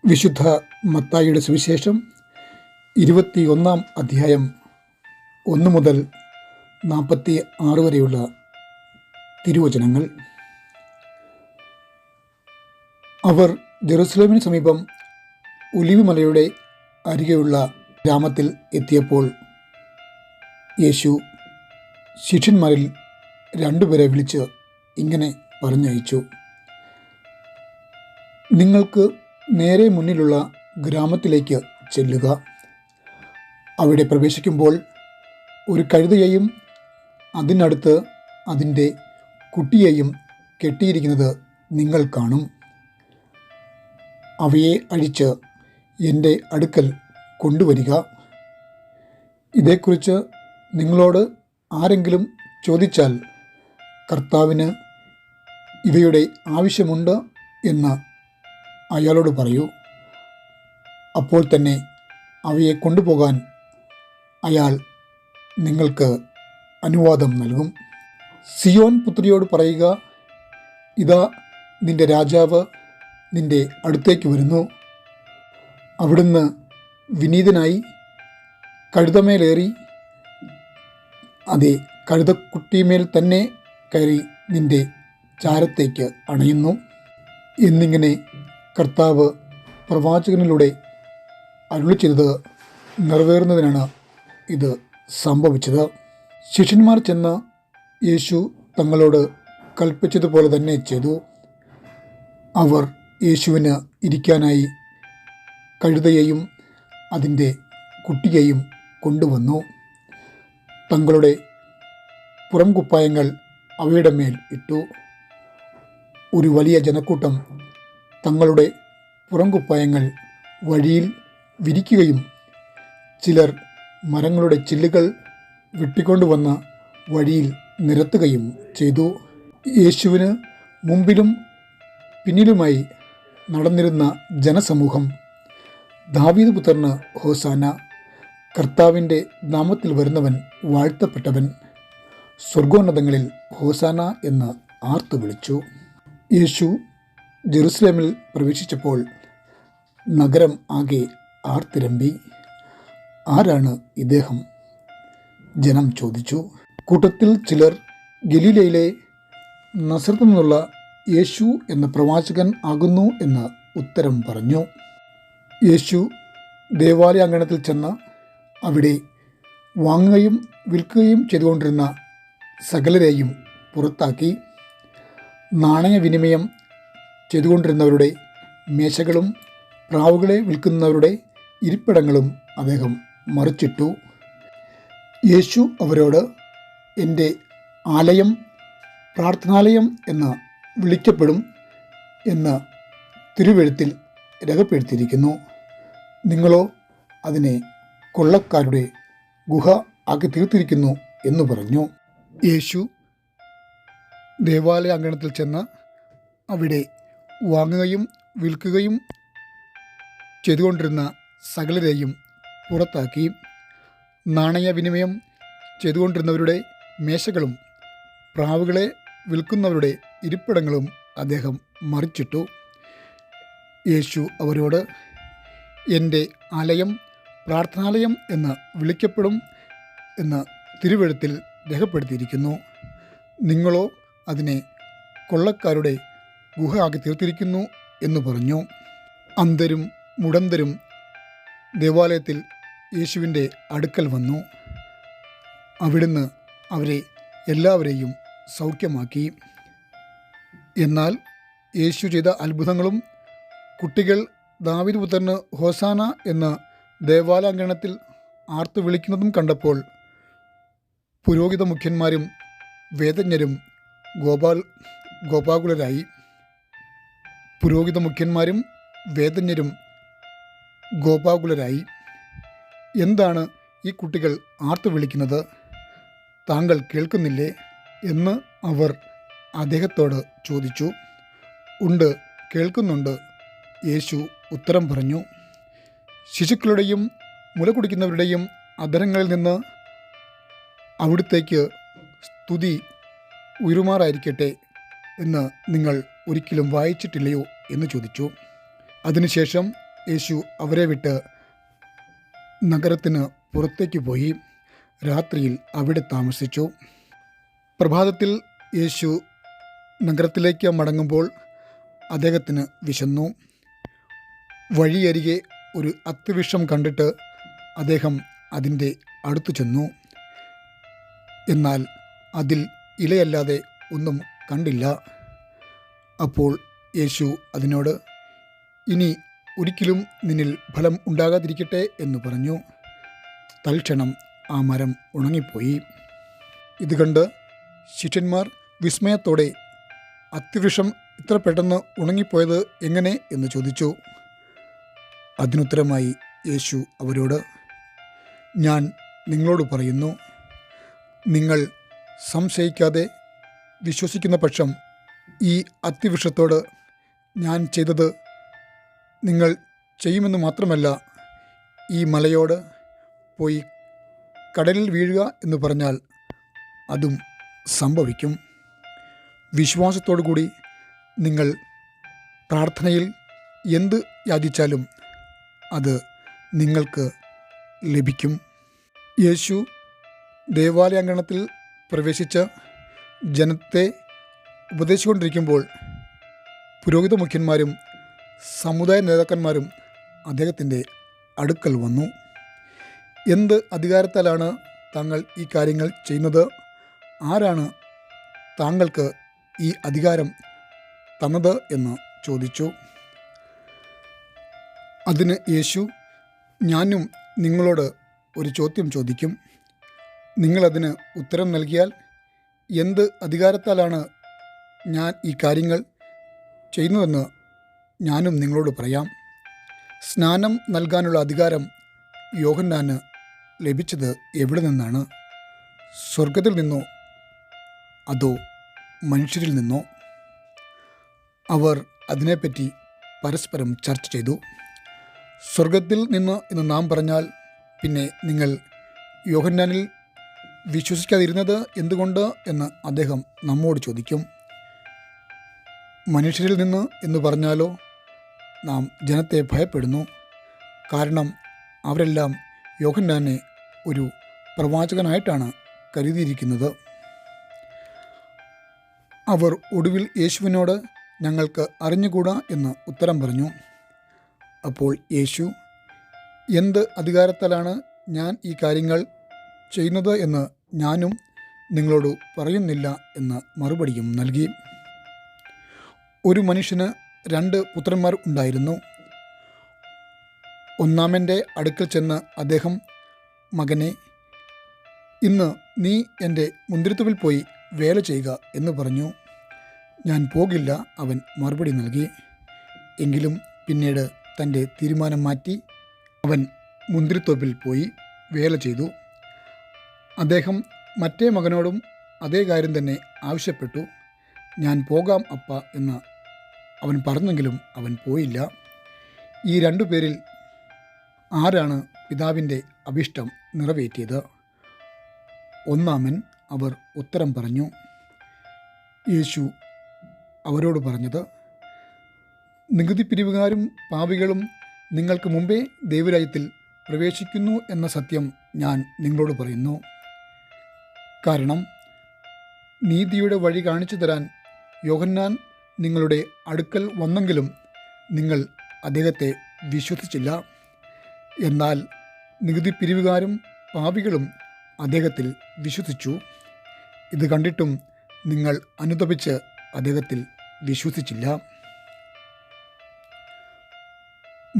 വിശുദ്ധ മത്തായിയുടെ സുവിശേഷം 21 അധ്യായം 1 മുതൽ 46 വരെയുള്ള തിരുവചനങ്ങൾ. അവർ ജെറുസലേമിന് സമീപം ഒലിവ് മലയുടെ അരികെയുള്ള ഗ്രാമത്തിൽ എത്തിയപ്പോൾ യേശു ശിഷ്യന്മാരിൽ 2 പേരെ വിളിച്ച് ഇങ്ങനെ പറഞ്ഞയച്ചു: നിങ്ങൾക്ക് നേരെ മുന്നിലുള്ള ഗ്രാമത്തിലേക്ക് ചെല്ലുക. അവിടെ പ്രവേശിക്കുമ്പോൾ ഒരു കഴുതയെയും അതിനടുത്ത് അതിൻ്റെ കുട്ടിയെയും കെട്ടിയിരിക്കുന്നത് നിങ്ങൾ കാണും. അവയെ അഴിച്ച് എൻ്റെ അടുക്കൽ കൊണ്ടുവരിക. ഇതേക്കുറിച്ച് നിങ്ങളോട് ആരെങ്കിലും ചോദിച്ചാൽ, കർത്താവിന് ഇവയുടെ ആവശ്യമുണ്ട് എന്ന് അയാളോട് പറയൂ. അപ്പോൾ തന്നെ അവയെ കൊണ്ടുപോകാൻ അയാൾ നിങ്ങൾക്ക് അനുവാദം നൽകും. സിയോൻ പുത്രിയോട് പറയുക: ഇതാ, നിന്റെ രാജാവ് നിന്റെ അടുത്തേക്ക് വരുന്നു. അവിടുന്ന് വിനീതനായി കഴുതമേലേറി, അതേ കഴുതക്കുട്ടിമേൽ തന്നെ കയറി നിന്റെ ചാരത്തേക്ക് അണയുന്നു എന്നിങ്ങനെ കർത്താവ് പ്രവാചകനിലൂടെ അരുളി ചെയ്തത് നിറവേറുന്നതിനാണ് ഇത് സംഭവിച്ചത്. ശിഷ്യന്മാർ ചെന്ന് യേശു തങ്ങളോട് കൽപ്പിച്ചതുപോലെ തന്നെ ചെയ്തു. അവർ യേശുവിന് ഇരിക്കാനായി കഴുതയെയും അതിൻ്റെ കുട്ടിയെയും കൊണ്ടുവന്നു. തങ്ങളുടെ പുറംകുപ്പായങ്ങൾ അവയുടെ മേൽ ഇട്ടു. ഒരു വലിയ ജനക്കൂട്ടം തങ്ങളുടെ പുറംകുപ്പായങ്ങൾ വഴിയിൽ വിരിക്കുകയും ചിലർ മരങ്ങളുടെ ചില്ലുകൾ വെട്ടിക്കൊണ്ടുവന്ന് വഴിയിൽ നിരത്തുകയും ചെയ്തു. യേശുവിന് മുമ്പിലും പിന്നിലുമായി നടന്നിരുന്ന ജനസമൂഹം: ദാവീദ് പുത്രന് ഹോസാന, കർത്താവിൻ്റെ നാമത്തിൽ വരുന്നവൻ വാഴ്ത്തപ്പെട്ടവൻ, സ്വർഗോന്നതങ്ങളിൽ ഹോസാന എന്ന് ആർത്തു വിളിച്ചു. യേശു ജെറുസലേമിൽ പ്രവേശിച്ചപ്പോൾ നഗരം ആകെ ആർത്തിരമ്പി. ആരാണ് ഇദ്ദേഹം? ജനം ചോദിച്ചു. കൂട്ടത്തിൽ ചിലർ ഗലീലയിലെ നസറത്തിൽ നിന്നുള്ള യേശു എന്ന പ്രവാചകൻ ആകുന്നു എന്ന് ഉത്തരം പറഞ്ഞു. യേശു ദേവാലയാങ്കണത്തിൽ ചെന്ന് അവിടെ വാങ്ങുകയും വിൽക്കുകയും ചെയ്തുകൊണ്ടിരുന്ന സകലരെയും പുറത്താക്കി. നാണയവിനിമയം ചെയ്തുകൊണ്ടിരുന്നവരുടെ മേശകളും പ്രാവുകളെ വിൽക്കുന്നവരുടെ ഇരിപ്പിടങ്ങളും അദ്ദേഹം മറിച്ചിട്ടു. യേശു അവരോട്: എൻ്റെ ആലയം പ്രാർത്ഥനാലയം എന്ന് വിളിക്കപ്പെടും എന്ന് തിരുവെഴുത്തിൽ രേഖപ്പെടുത്തിയിരിക്കുന്നു. നിങ്ങളോ അതിനെ കൊള്ളക്കാരുടെ ഗുഹ ആക്കി തീർത്തിരിക്കുന്നു എന്ന് പറഞ്ഞു. യേശു ദേവാലയാങ്കണത്തിൽ ചെന്ന് അവിടെ വാങ്ങുകയും വിൽക്കുകയും ചെയ്തുകൊണ്ടിരുന്ന സകലരെയും പുറത്താക്കി. നാണയവിനിമയം ചെയ്തുകൊണ്ടിരുന്നവരുടെ മേശകളും പ്രാവുകളെ വിൽക്കുന്നവരുടെ ഇരിപ്പിടങ്ങളും അദ്ദേഹം മറിച്ചിട്ടു. യേശു അവരോട്: എൻ്റെ ആലയം പ്രാർത്ഥനാലയം എന്ന് വിളിക്കപ്പെടും എന്ന് തിരുവെഴുത്തിൽ രേഖപ്പെടുത്തിയിരിക്കുന്നു. നിങ്ങളോ അതിനെ കൊള്ളക്കാരുടെ ഗുഹ ആക്കി തീർത്തിരിക്കുന്നു എന്ന് പറഞ്ഞു. അന്ധരും മുടന്തരും ദേവാലയത്തിൽ യേശുവിൻ്റെ അടുക്കൽ വന്നു. അവിടുന്ന് അവരെ എല്ലാവരെയും സൗഖ്യമാക്കി. എന്നാൽ യേശു ചെയ്ത അത്ഭുതങ്ങളും കുട്ടികൾ ദാവീദ് പുത്രന് ഹോസാന എന്ന് ദേവാലയാങ്കണത്തിൽ ആർത്തു വിളിക്കുന്നതും കണ്ടപ്പോൾ പുരോഹിത മുഖ്യന്മാരും വേദജ്ഞരും ഗോപാകുലരായി. പുരോഹിത മുഖ്യന്മാരും വേദജ്ഞരും ഗോപാകുലരായി. എന്താണ് ഈ കുട്ടികൾ ആർത്തു വിളിക്കുന്നത്? താങ്കൾ കേൾക്കുന്നില്ലേ എന്ന് അവർ അദ്ദേഹത്തോട് ചോദിച്ചു. ഉണ്ട്, കേൾക്കുന്നുണ്ട്, യേശു ഉത്തരം പറഞ്ഞു. ശിശുക്കളുടെയും മുല കുടിക്കുന്നവരുടെയും അധരങ്ങളിൽ നിന്ന് അവിടുത്തേക്ക് സ്തുതി ഉയരുമാറായിരിക്കട്ടെ എന്ന് നിങ്ങൾ ഒരിക്കലും വായിച്ചിട്ടില്ലയോ എന്ന് ചോദിച്ചു. അതിനുശേഷം യേശു അവരെ വിട്ട് നഗരത്തിന് പുറത്തേക്ക് പോയി രാത്രിയിൽ അവിടെ താമസിച്ചു. പ്രഭാതത്തിൽ യേശു നഗരത്തിലേക്ക് മടങ്ങുമ്പോൾ അദ്ദേഹത്തിന് വിശന്നു. വഴിയരികെ ഒരു അത്തിവൃക്ഷം കണ്ടിട്ട് അദ്ദേഹം അതിൻ്റെ അടുത്തു ചെന്നു. എന്നാൽ അതിൽ ഇലയല്ലാതെ ഒന്നും കണ്ടില്ല. അപ്പോൾ യേശു അതിനോട്, ഇനി ഒരിക്കലും നിന്നിൽ ഫലം ഉണ്ടാകാതിരിക്കട്ടെ എന്ന് പറഞ്ഞു. തൽക്ഷണം ആ മരം ഉണങ്ങിപ്പോയി. ഇത് കണ്ട് ശിഷ്യന്മാർ വിസ്മയത്തോടെ അത്തിവൃക്ഷം ഇത്ര പെട്ടെന്ന് ഉണങ്ങിപ്പോയത് എങ്ങനെ എന്ന് ചോദിച്ചു. അതിനുത്തരമായി യേശു അവരോട്, ഞാൻ നിങ്ങളോട് പറയുന്നു, നിങ്ങൾ സംശയിക്കാതെ വിശ്വസിക്കുന്ന പക്ഷം ഈ അത്തിവൃക്ഷത്തോട് ഞാൻ ചെയ്തത് നിങ്ങൾ ചെയ്യുമെന്ന് മാത്രമല്ല, ഈ മലയോട് പോയി കടലിൽ വീഴുക എന്ന് പറഞ്ഞാൽ അതും സംഭവിക്കും. വിശ്വാസത്തോടു കൂടി നിങ്ങൾ പ്രാർത്ഥനയിൽ എന്ത് യാചിച്ചാലും അത് നിങ്ങൾക്ക് ലഭിക്കും. യേശു ദേവാലയാങ്കണത്തിൽ പ്രവേശിച്ച് ജനത്തെ ഉപദേശിച്ചുകൊണ്ടിരിക്കുമ്പോൾ പുരോഹിത മുഖ്യന്മാരും സമുദായ നേതാക്കന്മാരും അദ്ദേഹത്തിൻ്റെ അടുക്കൽ വന്നു. എന്ത് അധികാരത്താലാണ് താങ്കൾ ഈ കാര്യങ്ങൾ ചെയ്യുന്നത്? ആരാണ് താങ്കൾക്ക് ഈ അധികാരം തന്നത് എന്ന് ചോദിച്ചു. അതിന് യേശു, ഞാനും നിങ്ങളോട് ഒരു ചോദ്യം ചോദിക്കും. നിങ്ങളതിന് ഉത്തരം നൽകിയാൽ എന്ത് അധികാരത്താലാണ് ഞാൻ ഈ കാര്യങ്ങൾ ചെയ്യുന്നതെന്ന് ഞാനും നിങ്ങളോട് പറയാം. സ്നാനം നൽകാനുള്ള അധികാരം യോഹന്നാന് ലഭിച്ചത് എവിടെ നിന്നാണ്? സ്വർഗത്തിൽ നിന്നോ അതോ മനുഷ്യരിൽ നിന്നോ? അവർ അതിനെപ്പറ്റി പരസ്പരം ചർച്ച ചെയ്തു. സ്വർഗത്തിൽ നിന്ന് എന്ന് നാം പറഞ്ഞാൽ പിന്നെ നിങ്ങൾ യോഹന്നാനിൽ വിശ്വസിക്കാതിരുന്നത് എന്തുകൊണ്ട് എന്ന് അദ്ദേഹം നമ്മോട് ചോദിക്കും. മനുഷ്യരിൽ നിന്ന് എന്ന് പറഞ്ഞാലോ നാം ജനത്തെ ഭയപ്പെടുന്നു. കാരണം അവരെല്ലാം യോഹന്നാനെ ഒരു പ്രവാചകനായിട്ടാണ് കരുതിയിരിക്കുന്നത്. അവർ ഒടുവിൽ യേശുവിനോട് ഞങ്ങൾക്ക് അറിഞ്ഞുകൂടാ എന്ന് ഉത്തരം പറഞ്ഞു. അപ്പോൾ യേശു, എന്ത് അധികാരത്താലാണ് ഞാൻ ഈ കാര്യങ്ങൾ ചെയ്യുന്നത് എന്ന് ഞാനും നിങ്ങളോട് പറയുന്നില്ല എന്ന് മറുപടിയും നൽകി. ഒരു മനുഷ്യന് 2 പുത്രന്മാർ ഉണ്ടായിരുന്നു. ഒന്നാമൻ്റെ അടുക്കൽ ചെന്ന് അദ്ദേഹം, മകനെ, ഇന്ന് നീ എൻ്റെ മുന്തിരിത്തോപ്പിൽ പോയി വേല ചെയ്യുക എന്ന് പറഞ്ഞു. ഞാൻ പോകില്ല, അവൻ മറുപടി നൽകി. എങ്കിലും പിന്നീട് തൻ്റെ തീരുമാനം മാറ്റി അവൻ മുന്തിരിത്തോപ്പിൽ പോയി വേല ചെയ്തു. അദ്ദേഹം മറ്റേ മകനോടും അതേ കാര്യം തന്നെ ആവശ്യപ്പെട്ടു. ഞാൻ പോകാം അപ്പ എന്ന് അവൻ പറഞ്ഞെങ്കിലും അവൻ പോയില്ല. ഈ 2 പേരിൽ ആരാണ് പിതാവിൻ്റെ അഭിഷ്ടം നിറവേറ്റിയത്? ഒന്നാമൻ, അവർ ഉത്തരം പറഞ്ഞു. യേശു അവരോട് പറഞ്ഞത്, നികുതി പിരിവുകാരും പാപികളും നിങ്ങൾക്ക് മുമ്പേ ദൈവരാജ്യത്തിൽ പ്രവേശിക്കുന്നു എന്ന സത്യം ഞാൻ നിങ്ങളോട് പറയുന്നു. കാരണം നീതിയുടെ വഴി കാണിച്ചു തരാൻ യോഹന്നാൻ നിങ്ങളുടെ അടുക്കൽ വന്നെങ്കിലും നിങ്ങൾ അദ്ദേഹത്തെ വിശ്വസിച്ചില്ല. എന്നാൽ നികുതി പിരിവുകാരും പാപികളും അദ്ദേഹത്തിൽ വിശ്വസിച്ചു. ഇത് കണ്ടിട്ടും നിങ്ങൾ അനുതപിച്ച് അദ്ദേഹത്തിൽ വിശ്വസിച്ചില്ല.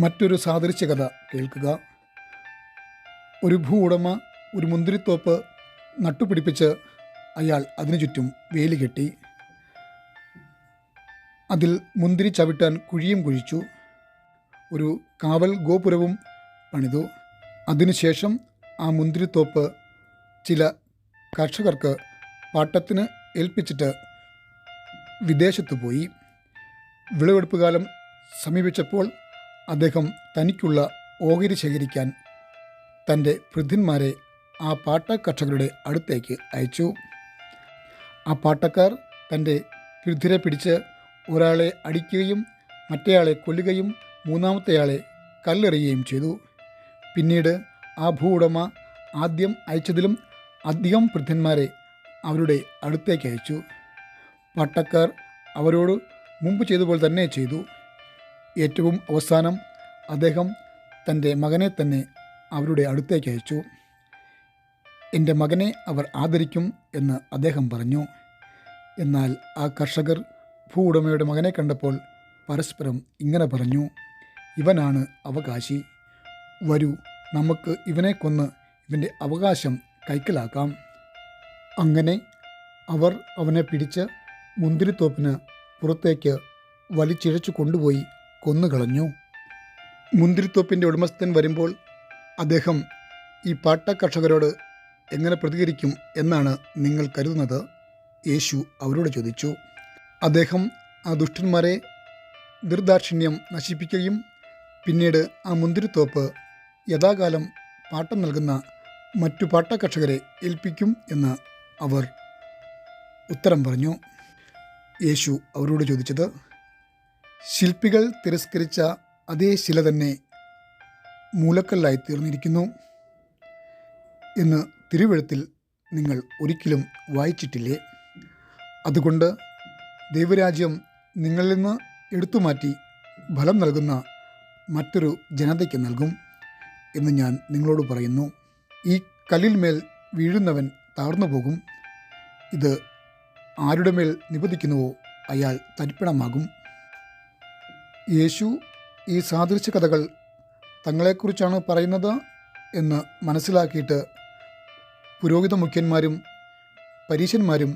മറ്റൊരു സാദൃശ്യകഥ കേൾക്കുക. ഒരു ഭൂ ഉടമ ഒരു മുന്തിരിത്തോപ്പ് നട്ടുപിടിപ്പിച്ച് അയാൾ അതിനു ചുറ്റും വേലി കെട്ടി. അതിൽ മുന്തിരി ചവിട്ടാൻ കുഴിയും കുഴിച്ചു. ഒരു കാവൽ ഗോപുരവും പണിതു. അതിനുശേഷം ആ മുന്തിരിത്തോപ്പ് ചില കർഷകർക്ക് പാട്ടത്തിന് ഏൽപ്പിച്ചിട്ട് വിദേശത്ത് പോയി. വിളവെടുപ്പ് കാലം സമീപിച്ചപ്പോൾ അദ്ദേഹം തനിക്കുള്ള ഓഹരി ശേഖരിക്കാൻ തൻ്റെ ഭൃത്യന്മാരെ ആ പാട്ട കർഷകരുടെ അടുത്തേക്ക് അയച്ചു. ആ പാട്ടക്കാർ തൻ്റെ ഭൃത്യരെ പിടിച്ച് ഒരാളെ അടിക്കുകയും മറ്റേയാളെ കൊല്ലുകയും മൂന്നാമത്തെയാളെ കല്ലെറിയുകയും ചെയ്തു. പിന്നീട് ആ ഭൂവുടമ ആദ്യം അയച്ചതിലും അധികം ഭൃത്യന്മാരെ അവരുടെ അടുത്തേക്ക് അയച്ചു. പട്ടക്കാർ അവരോട് മുമ്പ് ചെയ്തപോലെ തന്നെ ചെയ്തു. ഏറ്റവും അവസാനം അദ്ദേഹം തൻ്റെ മകനെ തന്നെ അവരുടെ അടുത്തേക്ക് അയച്ചു. എൻ്റെ മകനെ അവർ ആദരിക്കും എന്ന് അദ്ദേഹം പറഞ്ഞു. എന്നാൽ ആ കർഷകർ ഭൂവുടമയുടെ മകനെ കണ്ടപ്പോൾ പരസ്പരം ഇങ്ങനെ പറഞ്ഞു: ഇവനാണ് അവകാശി. വരൂ, നമുക്ക് ഇവനെ കൊന്ന് ഇവൻ്റെ അവകാശം കൈക്കലാക്കാം. അങ്ങനെ അവർ അവനെ പിടിച്ച് മുന്തിരിത്തോപ്പിന് പുറത്തേക്ക് വലിച്ചിഴച്ചു കൊണ്ടുപോയി കൊന്നുകളഞ്ഞു. മുന്തിരിത്തോപ്പിൻ്റെ ഉടമസ്ഥൻ വരുമ്പോൾ അദ്ദേഹം ഈ പാട്ടക്കർഷകരോട് എങ്ങനെ പ്രതികരിക്കും എന്നാണ് നിങ്ങൾ കരുതുന്നത്? യേശു അവരോട് ചോദിച്ചു. അദ്ദേഹം ആ ദുഷ്ടന്മാരെ നിർദാക്ഷിണ്യം നശിപ്പിക്കുകയും പിന്നീട് ആ മുന്തിരിത്തോപ്പ് യഥാകാലം പാട്ടം നൽകുന്ന മറ്റു പാട്ടക്കർഷകരെ ഏൽപ്പിക്കും എന്ന് അവർ ഉത്തരം പറഞ്ഞു. യേശു അവരോട് ചോദിച്ചത്: ശില്പികൾ തിരസ്കരിച്ച അതേ ശില തന്നെ മൂലക്കല്ലായി തീർന്നിരിക്കുന്നു എന്ന് തിരുവെഴുത്തിൽ നിങ്ങൾ ഒരിക്കലും വായിച്ചിട്ടില്ലേ? അതുകൊണ്ട് ദൈവരാജ്യം നിങ്ങളിൽ നിന്ന് എടുത്തുമാറ്റി ഫലം നൽകുന്ന മറ്റൊരു ജനതയ്ക്ക് നൽകും എന്ന് ഞാൻ നിങ്ങളോട് പറയുന്നു. ഈ കല്ലിൽ മേൽ വീഴുന്നവൻ താഴ്ന്നു പോകും. ഇത് ആരുടെ മേൽ നിപതിക്കുന്നുവോ അയാൾ തരിപ്പണമാകും. യേശു ഈ സാദൃശ്യ കഥകൾ തങ്ങളെക്കുറിച്ചാണ് പറയുന്നത് എന്ന് മനസ്സിലാക്കിയിട്ട് പുരോഹിത മുഖ്യന്മാരും പരീശന്മാരും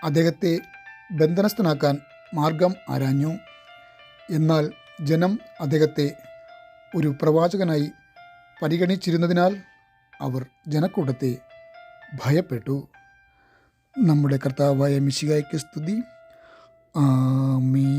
അദ്ദേഹത്തെ ബന്ധനസ്ഥനാക്കാൻ മാർഗം ആരാഞ്ഞു. എന്നാൽ ജനം അദ്ദേഹത്തെ ഒരു പ്രവാചകനായി പരിഗണിച്ചിരുന്നതിനാൽ അവർ ജനക്കൂട്ടത്തെ ഭയപ്പെട്ടു. നമ്മുടെ കർത്താവായ മിശിഹായ്ക്ക് സ്തുതി. ആമീൻ.